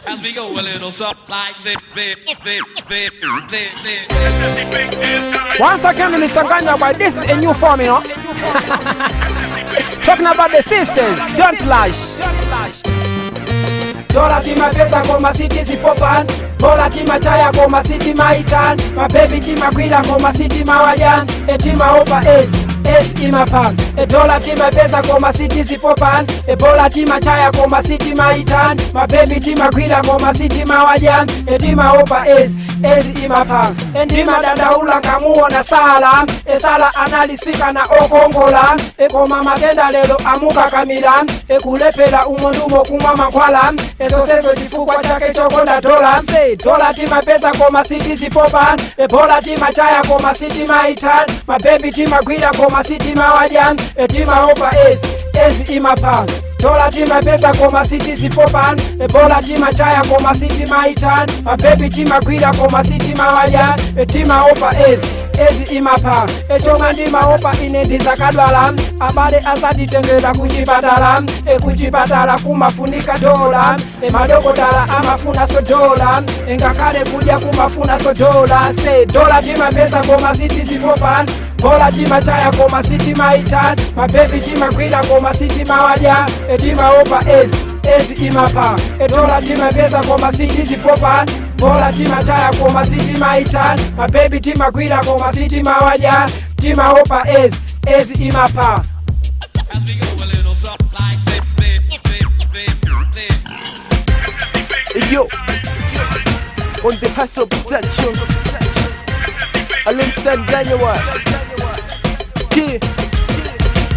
As we go a little soft like this. Once again, Mr. NGANYA, this is a new form, you know. Talking about the sisters, don't lash. Dola tima pesa koma city sipopan, bola tima chaya koma city maitan, my baby tima kwila koma city mawajan, e tima opa es imapan. E dola tima pesa koma city sipopan, e bola tima chaya koma city maitan, my baby tima kwila koma city mawajan, e tima opa es imapan. E ndima dada ula kamuona sala, e sala analisika na okongola, e koma matenda lelo amuka kamila, e kulepela umondumo kumama kwala, eso seso chifukwa chake chokonda dola. Say dola tima pesa koma city sipopan, e bola tima chaya koma city maitan, my baby tima kwila koma city mawajan, e tima opa es imapan. Dola tima pesa koma city sipopan, e bola tima chaya koma city maitan, my baby tima kwila koma city mawajan, e tima opa es imapa. E choma ndima opa inendiza kadwala, abale asati tengela kuchipatala, e kuchipatala kumafunika dola, e madogo dala amafuna so dola, e ngakale kuja kumafuna so dola. Say dola tima pesa koma city sipopan, bola tima chaya koma city maitan, my baby tima kwila koma city mawaja, e tima opa es imapa. E dola tima pesa koma city sipopan, bola tima chaya koma city maitan, my baby tima kwila koma city mawaja, tima opa es imapa. As we go a little soft like this. Hey yo, on the hustle production, alongside NGANYA. Yeah.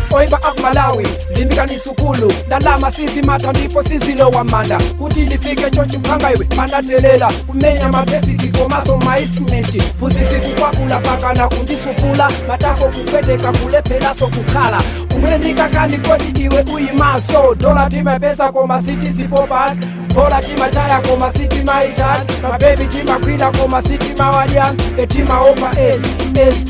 Oiba up Malawi, limbika ni sukulu, dalama sisi mata ndipo sisi lo wamanda. Kuti nifike chochi mpanga iwe, manda telela, umenya mabesi kikomaso ma instrumenti. Pusisi kukwakula paka na kundisupula, matako kukweteka kulepela so kukala. Umendika kandi kodi iwe uimaso, dola tima pesa koma city sipopan, bola tima chaya koma city maitan, my baby tima kwila koma city mawajan, e tima opa es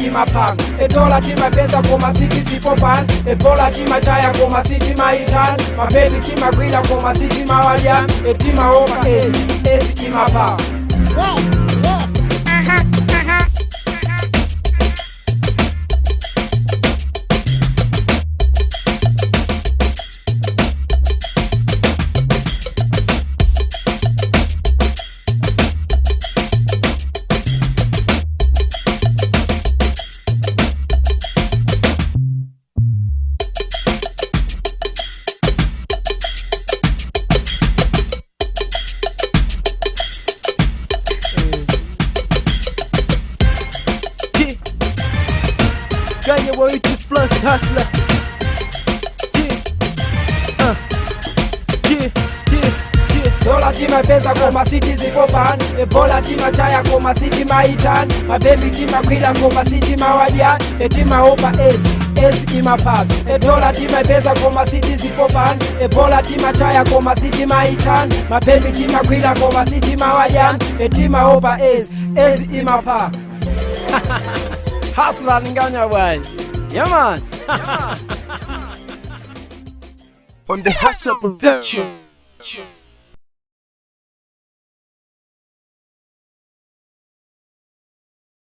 imapan. E dola tima pesa koma city sipopan, e bola tima chaya koma city maitan, my baby tima kwila koma city mawajan, e tima opa es imapa. NGANYA where you flux hustler. Yeah. Dola tima pesa koma city sipopan, e bola tima chaya koma city maitan, my baby tima kwila koma city mawaja, e tima opa es imapan. E dola tima pesa koma city sipopan, e bola tima chaya koma city maitan, my baby tima kwila koma city mawaja, e tima opa es imapa. Hustler NGANYA way. Yeah man. On the hustle production.